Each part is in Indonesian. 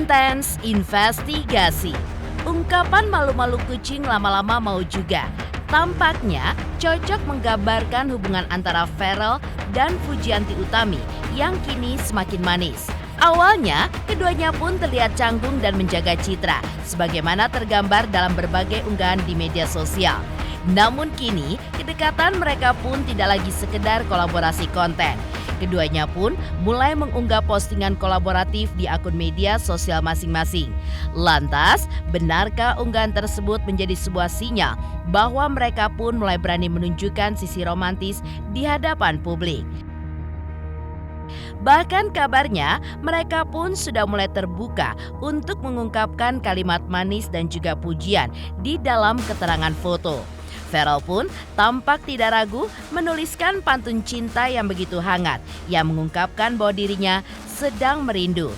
Intens investigasi. Ungkapan malu-malu kucing lama-lama mau juga. Tampaknya cocok menggambarkan hubungan antara Ferrell dan Fujianti Utami yang kini semakin manis. Awalnya, keduanya pun terlihat canggung dan menjaga citra, sebagaimana tergambar dalam berbagai unggahan di media sosial. Namun kini, kedekatan mereka pun tidak lagi sekedar kolaborasi konten. Keduanya pun mulai mengunggah postingan kolaboratif di akun media sosial masing-masing. Lantas, benarkah unggahan tersebut menjadi sebuah sinyal bahwa mereka pun mulai berani menunjukkan sisi romantis di hadapan publik? Bahkan kabarnya mereka pun sudah mulai terbuka untuk mengungkapkan kalimat manis dan juga pujian di dalam keterangan foto. Ferrell pun tampak tidak ragu menuliskan pantun cinta yang begitu hangat yang mengungkapkan bahwa dirinya sedang merindu.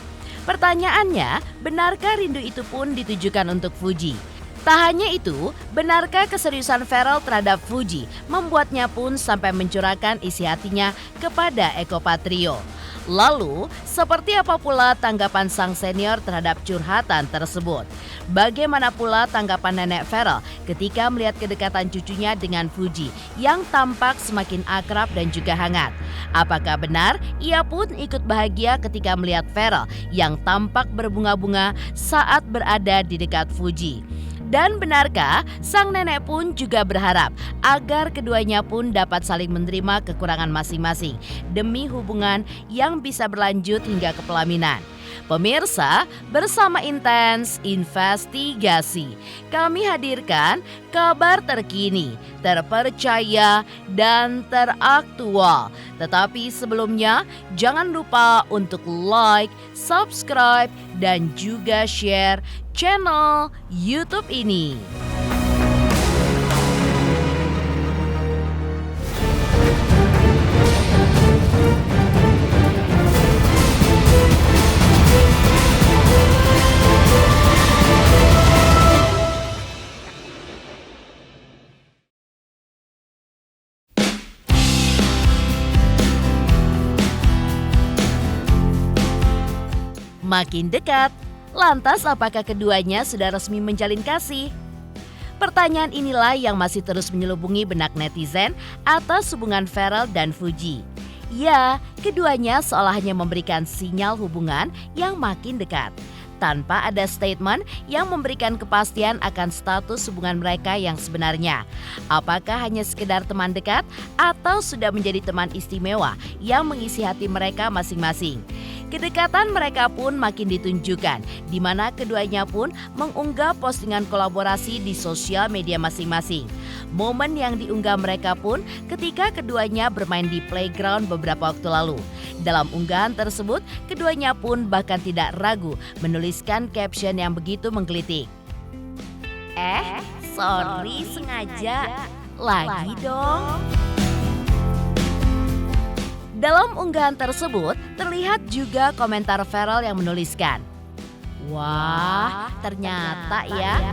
Pertanyaannya, benarkah rindu itu pun ditujukan untuk Fuji? Tak hanya itu, benarkah keseriusan Ferrell terhadap Fuji membuatnya pun sampai mencurahkan isi hatinya kepada Eko Patrio? Lalu, seperti apa pula tanggapan sang senior terhadap curhatan tersebut? Bagaimana pula tanggapan nenek Ferrell ketika melihat kedekatan cucunya dengan Fuji yang tampak semakin akrab dan juga hangat? Apakah benar ia pun ikut bahagia ketika melihat Ferrell yang tampak berbunga-bunga saat berada di dekat Fuji? Dan benarkah sang nenek pun juga berharap agar keduanya pun dapat saling menerima kekurangan masing-masing demi hubungan yang bisa berlanjut hingga ke pelaminan? Pemirsa, bersama Intens Investigasi, kami hadirkan kabar terkini, terpercaya, dan teraktual. Tetapi sebelumnya, jangan lupa untuk like, subscribe, dan juga share channel YouTube ini. Makin dekat, lantas apakah keduanya sudah resmi menjalin kasih? Pertanyaan inilah yang masih terus menyelubungi benak netizen atas hubungan Ferrell dan Fuji. Ya, keduanya seolah hanya memberikan sinyal hubungan yang makin dekat, tanpa ada statement yang memberikan kepastian akan status hubungan mereka yang sebenarnya. Apakah hanya sekedar teman dekat atau sudah menjadi teman istimewa yang mengisi hati mereka masing-masing? Kedekatan mereka pun makin ditunjukkan, di mana keduanya pun mengunggah postingan kolaborasi di sosial media masing-masing. Momen yang diunggah mereka pun ketika keduanya bermain di playground beberapa waktu lalu. Dalam unggahan tersebut, keduanya pun bahkan tidak ragu menuliskan caption yang begitu menggelitik. Sorry sengaja, lagi dong. Dalam unggahan tersebut, terlihat juga komentar Ferrell yang menuliskan, "Wah, ternyata ya."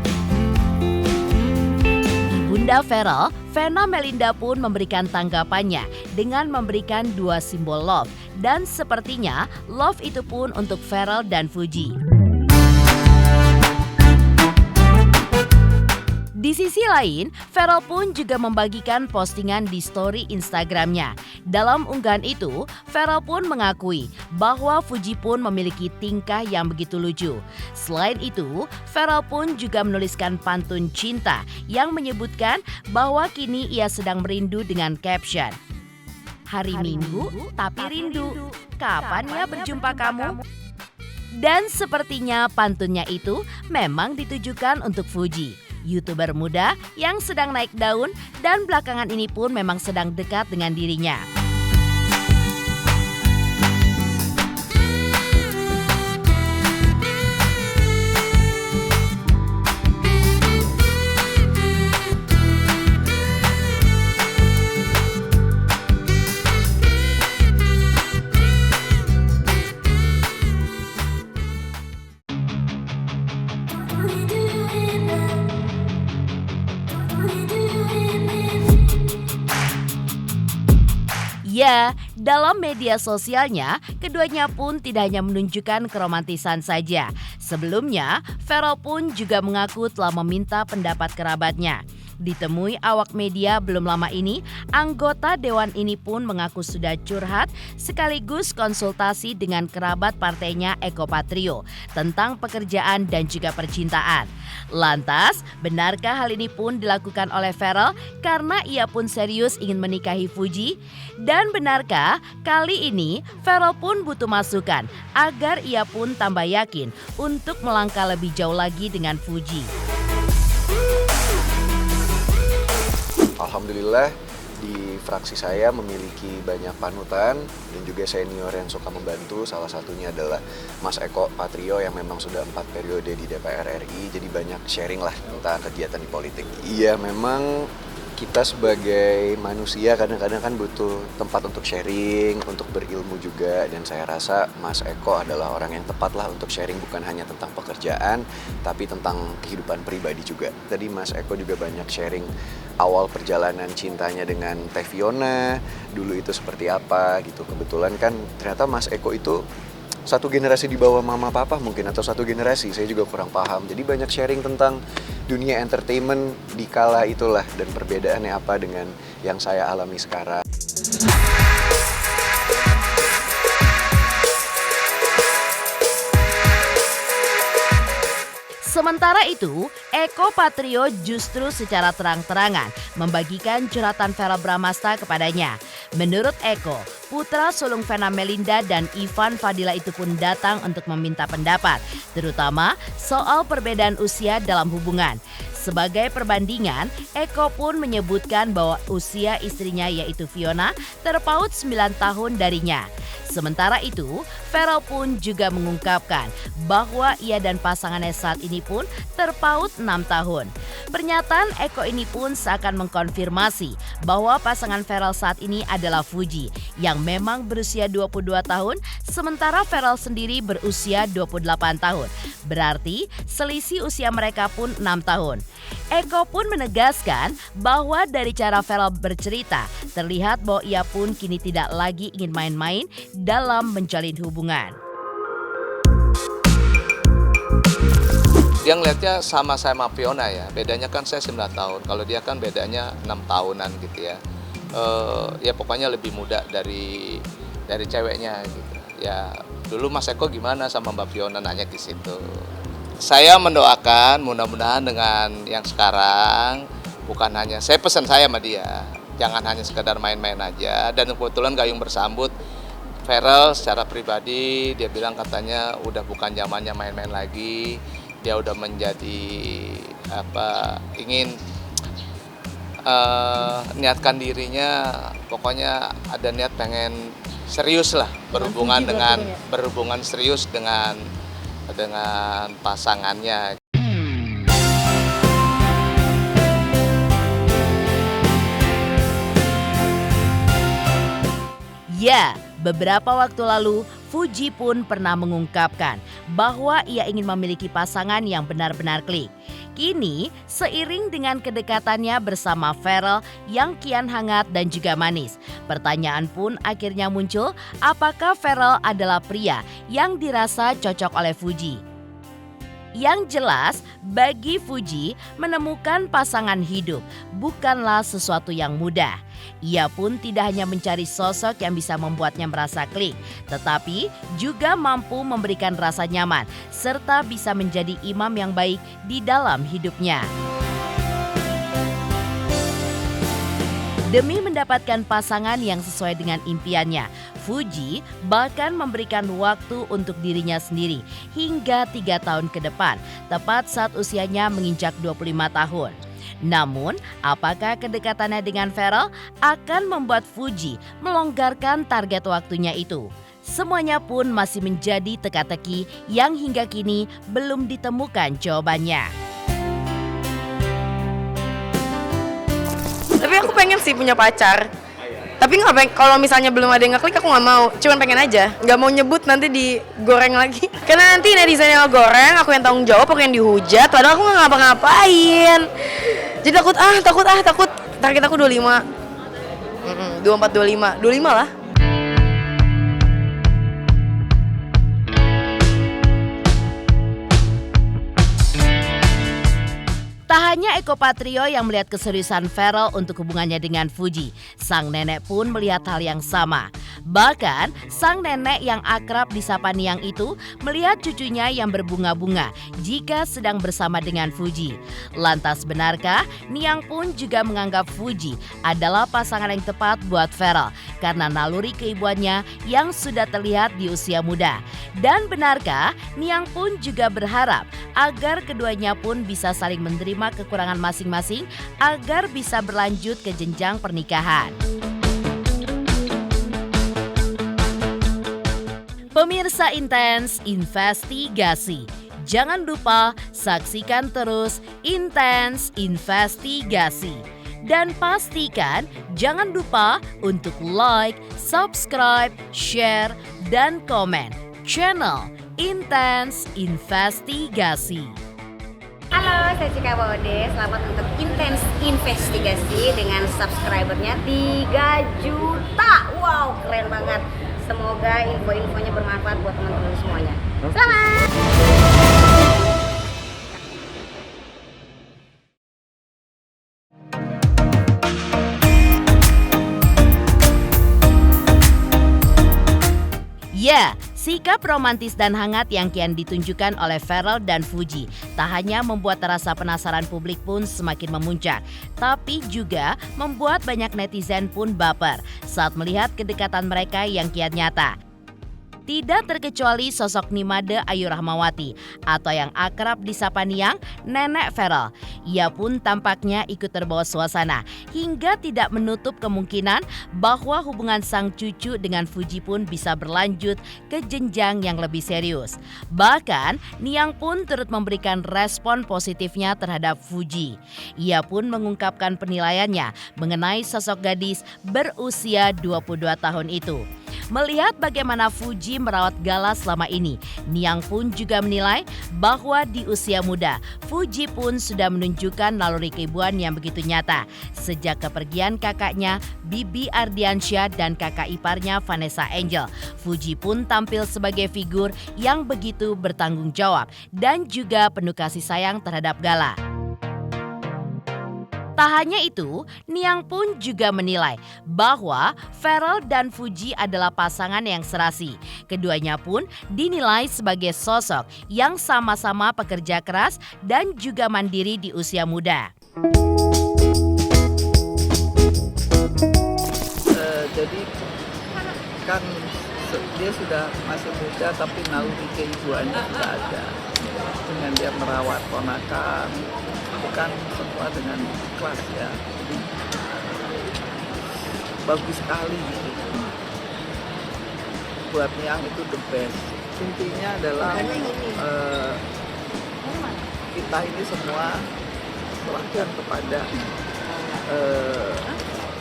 Ibunda Ferrell, Vena Melinda pun memberikan tanggapannya dengan memberikan dua simbol love. Dan sepertinya love itu pun untuk Ferrell dan Fuji. Di sisi lain, Ferrell pun juga membagikan postingan di story Instagramnya. Dalam unggahan itu, Ferrell pun mengakui bahwa Fuji pun memiliki tingkah yang begitu lucu. Selain itu, Ferrell pun juga menuliskan pantun cinta yang menyebutkan bahwa kini ia sedang merindu dengan caption, "Hari Minggu tapi rindu, kapan ya berjumpa kamu?" Dan sepertinya pantunnya itu memang ditujukan untuk Fuji, YouTuber muda yang sedang naik daun dan belakangan ini pun memang sedang dekat dengan dirinya. Ya, dalam media sosialnya, keduanya pun tidak hanya menunjukkan keromantisan saja. Sebelumnya, Ferrell pun juga mengaku telah meminta pendapat kerabatnya. Ditemui awak media belum lama ini, anggota dewan ini pun mengaku sudah curhat sekaligus konsultasi dengan kerabat partainya Eko Patrio tentang pekerjaan dan juga percintaan. Lantas, benarkah hal ini pun dilakukan oleh Ferrell karena ia pun serius ingin menikahi Fuji? Dan benarkah kali ini Ferrell pun butuh masukan agar ia pun tambah yakin untuk melangkah lebih jauh lagi dengan Fuji? Alhamdulillah di fraksi saya memiliki banyak panutan dan juga senior yang suka membantu. Salah satunya adalah Mas Eko Patrio yang memang sudah 4 periode di DPR RI. Jadi banyak sharing lah tentang kegiatan di politik. Iya, memang kita sebagai manusia kadang-kadang kan butuh tempat untuk sharing, untuk berilmu juga. Dan saya rasa Mas Eko adalah orang yang tepat lah untuk sharing, bukan hanya tentang pekerjaan, tapi tentang kehidupan pribadi juga. Tadi Mas Eko juga banyak sharing awal perjalanan cintanya dengan Teh Fiona, dulu itu seperti apa gitu. Kebetulan kan ternyata Mas Eko itu satu generasi di bawah mama papa mungkin, atau satu generasi, saya juga kurang paham. Jadi banyak sharing tentang dunia entertainment di kala itulah dan perbedaannya apa dengan yang saya alami sekarang. Sementara itu, Eko Patrio justru secara terang-terangan membagikan curhatan Verrell Bramasta kepadanya. Menurut Eko, putra sulung Vena Melinda dan Ivan Fadila itu pun datang untuk meminta pendapat, terutama soal perbedaan usia dalam hubungan. Sebagai perbandingan, Eko pun menyebutkan bahwa usia istrinya yaitu Fiona terpaut 9 tahun darinya. Sementara itu, Ferrell pun juga mengungkapkan bahwa ia dan pasangannya saat ini pun terpaut 6 tahun. Pernyataan Eko ini pun seakan mengkonfirmasi bahwa pasangan Ferrell saat ini adalah Fuji yang memang berusia 22 tahun, sementara Ferrell sendiri berusia 28 tahun. Berarti selisih usia mereka pun 6 tahun. Eko pun menegaskan bahwa dari cara Ferrell bercerita, terlihat bahwa ia pun kini tidak lagi ingin main-main dalam menjalin hubungan. Dia ngeliatnya sama-sama Fiona ya, bedanya kan saya 9 tahun, kalau dia kan bedanya 6 tahunan gitu ya. Ya pokoknya lebih muda dari ceweknya gitu. Ya dulu Mas Eko gimana sama Mbak Fiona, nanya di situ. Saya mendoakan mudah-mudahan dengan yang sekarang, bukan hanya, saya pesan saya sama dia, jangan hanya sekedar main-main aja. Dan kebetulan gayung bersambut, Ferrell secara pribadi dia bilang katanya udah bukan zamannya main-main lagi, dia udah menjadi ingin niatkan dirinya, pokoknya ada niat pengen serius lah berhubungan serius dengan pasangannya. Ya, beberapa waktu lalu Fuji pun pernah mengungkapkan bahwa ia ingin memiliki pasangan yang benar-benar klik. Kini, seiring dengan kedekatannya bersama Ferrell yang kian hangat dan juga manis, pertanyaan pun akhirnya muncul, apakah Ferrell adalah pria yang dirasa cocok oleh Fuji? Yang jelas, bagi Fuji, menemukan pasangan hidup bukanlah sesuatu yang mudah. Ia pun tidak hanya mencari sosok yang bisa membuatnya merasa klik, tetapi juga mampu memberikan rasa nyaman, serta bisa menjadi imam yang baik di dalam hidupnya. Demi mendapatkan pasangan yang sesuai dengan impiannya, Fuji bahkan memberikan waktu untuk dirinya sendiri hingga 3 tahun ke depan, tepat saat usianya menginjak 25 tahun. Namun, apakah kedekatannya dengan Ferrell akan membuat Fuji melonggarkan target waktunya itu? Semuanya pun masih menjadi teka-teki yang hingga kini belum ditemukan jawabannya. Tapi aku pengen sih punya pacar. Tapi nggak pengen, kalau misalnya belum ada yang ngeklik aku nggak mau. Cuman pengen aja, nggak mau nyebut nanti digoreng lagi. Karena nanti netizen yang ngegoreng, aku yang tanggung jawab, aku yang dihujat. Padahal aku nggak ngapa-ngapain. Jadi takut. Target aku 25. 24, 25 lah. hanya Eko Patrio yang melihat keseriusan Ferrell untuk hubungannya dengan Fuji, sang nenek pun melihat hal yang sama. Bahkan, sang nenek yang akrab disapa Niang itu melihat cucunya yang berbunga-bunga jika sedang bersama dengan Fuji. Lantas benarkah Niang pun juga menganggap Fuji adalah pasangan yang tepat buat Ferrell karena naluri keibuannya yang sudah terlihat di usia muda? Dan benarkah Niang pun juga berharap agar keduanya pun bisa saling menerima kekurangan masing-masing agar bisa berlanjut ke jenjang pernikahan? Pemirsa Intens Investigasi, jangan lupa saksikan terus Intens Investigasi. Dan pastikan jangan lupa untuk like, subscribe, share, dan komen channel Intens Investigasi. Halo, saya Cika Bode. Selamat untuk Intens Investigasi dengan subscribernya 3 juta. Wow, keren banget. Semoga info-infonya bermanfaat buat teman-teman semuanya. Selamat! Ya, sikap romantis dan hangat yang kian ditunjukkan oleh Ferrell dan Fuji tak hanya membuat rasa penasaran publik pun semakin memuncak, tapi juga membuat banyak netizen pun baper saat melihat kedekatan mereka yang kian nyata. Tidak terkecuali sosok Nimade Ayu Rahmawati atau yang akrab disapa Niang, nenek Ferrell. Ia pun tampaknya ikut terbawa suasana hingga tidak menutup kemungkinan bahwa hubungan sang cucu dengan Fuji pun bisa berlanjut ke jenjang yang lebih serius. Bahkan Niang pun turut memberikan respon positifnya terhadap Fuji. Ia pun mengungkapkan penilaiannya mengenai sosok gadis berusia 22 tahun itu. Melihat bagaimana Fuji merawat Gala selama ini, Niang pun juga menilai bahwa di usia muda, Fuji pun sudah menunjukkan naluri keibuan yang begitu nyata. Sejak kepergian kakaknya, Bibi Ardiansyah dan kakak iparnya Vanessa Angel, Fuji pun tampil sebagai figur yang begitu bertanggung jawab dan juga penuh kasih sayang terhadap Gala. Tak hanya itu, Niang pun juga menilai bahwa Ferrell dan Fuji adalah pasangan yang serasi. Keduanya pun dinilai sebagai sosok yang sama-sama pekerja keras dan juga mandiri di usia muda. Jadi kan dia sudah masih muda tapi naluri keibuannya sudah ada. Dengan dia merawat ponakan, bukan semua dengan ikhlas ya. Jadi bagus sekali gitu. Buat Niang itu the best. Intinya adalah kita ini semua serahkan kepada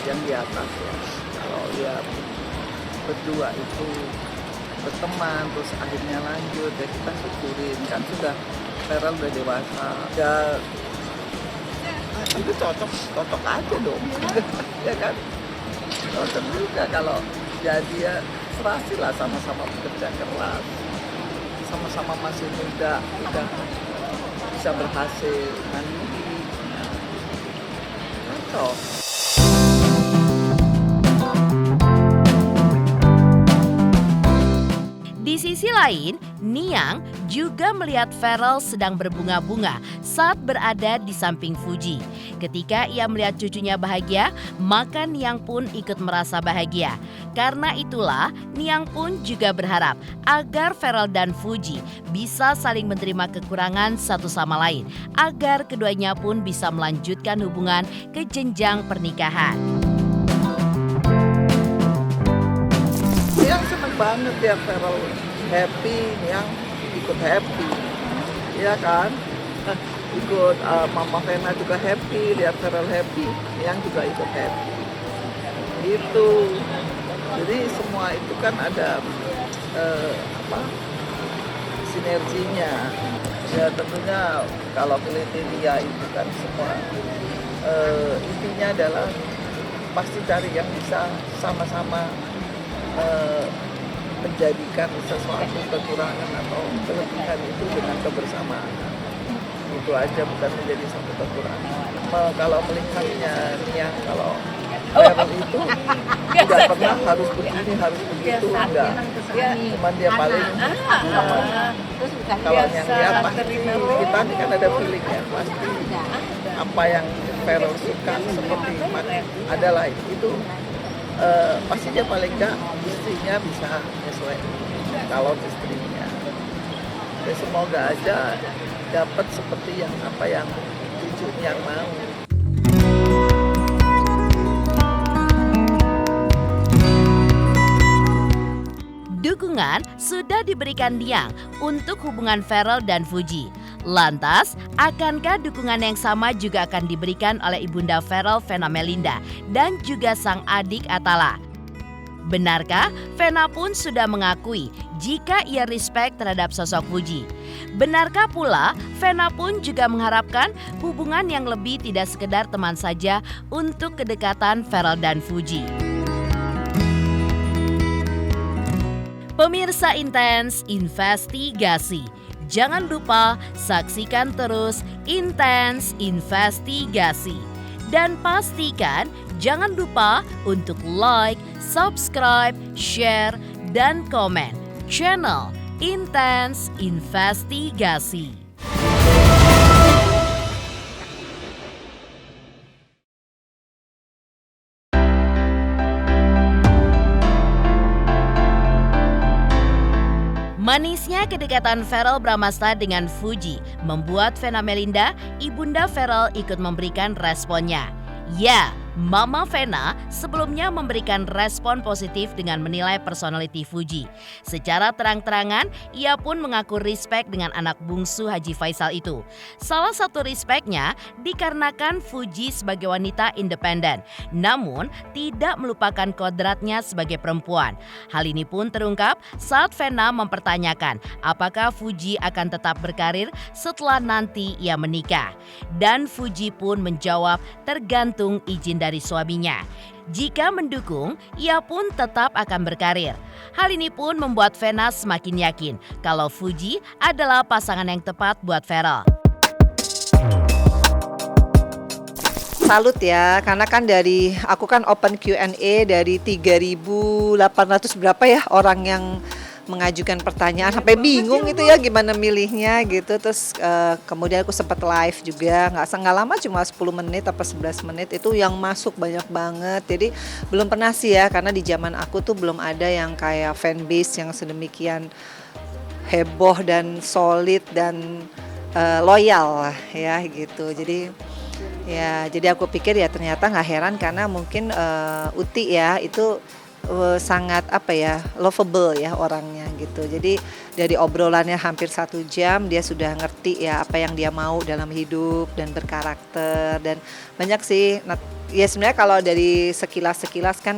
yang di atas ya. Kalau dia berdua itu berteman terus akhirnya lanjut ya kita syukurin, kan sudah Ferrell udah dewasa ya, itu cocok aja dong ya kan, cocok juga kalau jadi ya serasi lah, sama-sama bekerja keras, sama-sama masih muda udah bisa berhasil mandiri, cocok. Di sisi lain, Niang juga melihat Ferrell sedang berbunga-bunga saat berada di samping Fuji. Ketika ia melihat cucunya bahagia, maka Niang pun ikut merasa bahagia. Karena itulah, Niang pun juga berharap agar Ferrell dan Fuji bisa saling menerima kekurangan satu sama lain, agar keduanya pun bisa melanjutkan hubungan ke jenjang pernikahan. Niang seneng banget ya Ferrell happy, Niang ikut happy, ya kan? Ikut Mama Vena juga happy, lihat Ferrell happy, Niang juga ikut happy. Itu, jadi semua itu kan ada sinerginya. Ya tentunya kalau kriteria itu kan semua intinya adalah pasti cari yang bisa sama-sama menjadikan sesuatu kekurangan atau kelebihan itu dengan kebersamaan. itu aja, bukan menjadi satu kekurangan. Kalau melihatnya Nia, kalau Feral itu nggak pernah harus begini, harus begitu, enggak. Cuman dia paling kalau yang lihat pasti kita nih kan ada feeling ya, pasti apa yang Feral suka seperti adalah itu pasti dia paling nggak istrinya bisa sesuai calon istrinya. Jadi semoga aja dapat seperti yang apa yang cucunya mau. Dukungan sudah diberikan Diang untuk hubungan Feral dan Fuji. Lantas, akankah dukungan yang sama juga akan diberikan oleh ibunda Feral, Vena Melinda, dan juga sang adik Atala? Benarkah Vena pun sudah mengakui jika ia respect terhadap sosok Fuji? Benarkah pula Vena pun juga mengharapkan hubungan yang lebih tidak sekedar teman saja untuk kedekatan Feral dan Fuji? Pemirsa Intens Investigasi, jangan lupa saksikan terus Intens Investigasi. Dan pastikan jangan lupa untuk like, subscribe, share, dan komen channel Intens Investigasi. Manisnya kedekatan Feral Bramasta dengan Fuji membuat Vena Melinda, ibunda Feral, ikut memberikan responnya. Ya, Mama Vena sebelumnya memberikan respon positif dengan menilai personality Fuji. Secara terang-terangan, ia pun mengaku respect dengan anak bungsu Haji Faisal itu. Salah satu respectnya dikarenakan Fuji sebagai wanita independen, namun tidak melupakan kodratnya sebagai perempuan. Hal ini pun terungkap saat Vena mempertanyakan apakah Fuji akan tetap berkarir setelah nanti ia menikah. Dan Fuji pun menjawab tergantung izin dari suaminya. Jika mendukung, ia pun tetap akan berkarir. Hal ini pun membuat Vena semakin yakin kalau Fuji adalah pasangan yang tepat buat Feral. Salut ya, karena kan aku kan open Q&A dari 3.800 berapa ya orang yang mengajukan pertanyaan, sampai bingung itu ya gimana milihnya gitu. Terus kemudian aku sempat live juga, nggak lama, cuma 10 menit apa 11 menit, itu yang masuk banyak banget. Jadi belum pernah sih ya, karena di zaman aku tuh belum ada yang kayak fanbase yang sedemikian heboh dan solid dan loyal lah ya gitu. Jadi aku pikir ya ternyata nggak heran, karena mungkin Uti ya itu sangat lovable ya orangnya gitu. Jadi dari obrolannya hampir 1 jam dia sudah ngerti ya apa yang dia mau dalam hidup dan berkarakter, dan banyak sih. Ya sebenarnya kalau dari sekilas kan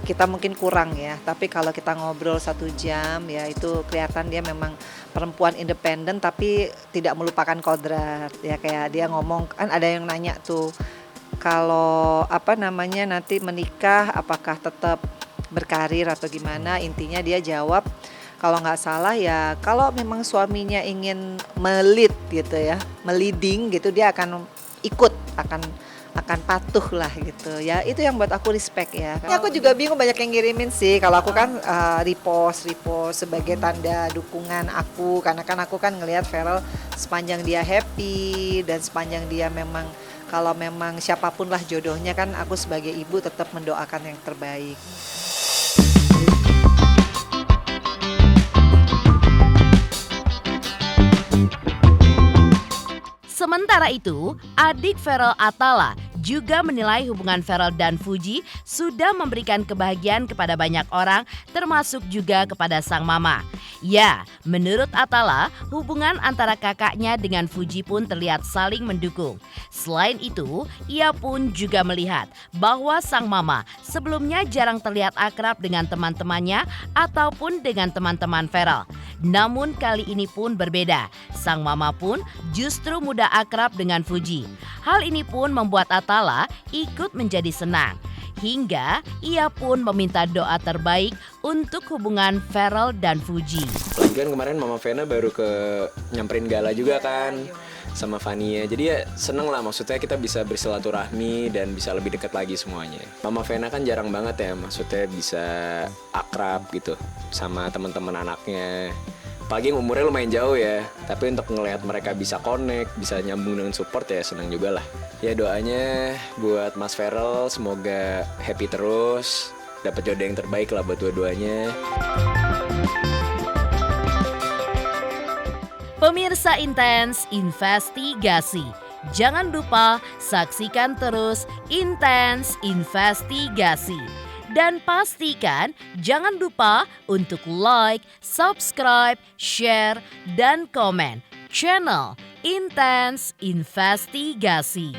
kita mungkin kurang ya, tapi kalau kita ngobrol 1 jam ya itu kelihatan dia memang perempuan independen tapi tidak melupakan kodrat ya. Kayak dia ngomong, kan ada yang nanya tuh kalau nanti menikah apakah tetap berkarir atau gimana. Intinya dia jawab kalau nggak salah ya, kalau memang suaminya ingin melit gitu ya, meliding gitu, dia akan ikut, akan patuh lah gitu ya. Itu yang buat aku respect ya. Aku juga bingung, banyak yang ngirimin sih. Kalau aku kan repost sebagai tanda dukungan aku, karena kan aku kan ngelihat Feral sepanjang dia happy dan sepanjang dia memang, kalau memang siapapun lah jodohnya, kan aku sebagai ibu tetap mendoakan yang terbaik. Sementara itu, adik Feral, Atala, juga menilai hubungan Feral dan Fuji sudah memberikan kebahagiaan kepada banyak orang, termasuk juga kepada sang mama. Ya, menurut Atala, hubungan antara kakaknya dengan Fuji pun terlihat saling mendukung. Selain itu, ia pun juga melihat bahwa sang mama sebelumnya jarang terlihat akrab dengan teman-temannya ataupun dengan teman-teman Feral. Namun kali ini pun berbeda. Sang mama pun justru mudah akrab dengan Fuji. Hal ini pun membuat Atala ikut menjadi senang. Hingga ia pun meminta doa terbaik untuk hubungan Feral dan Fuji. Lagian kemarin Mama Vena baru nyamperin Gala juga kan. sama Fania. Jadi ya seneng lah, maksudnya kita bisa bersilaturahmi dan bisa lebih dekat lagi semuanya. Mama Vena kan jarang banget ya, maksudnya bisa akrab gitu sama teman-teman anaknya. Apalagi yang umurnya lumayan jauh ya, tapi untuk ngelihat mereka bisa connect, bisa nyambung dengan support ya seneng juga lah. Ya doanya buat Mas Feral semoga happy terus, dapat jodoh yang terbaik lah buat dua-duanya. Pemirsa Intens Investigasi, jangan lupa saksikan terus Intens Investigasi. Dan pastikan jangan lupa untuk like, subscribe, share, dan komen channel Intens Investigasi.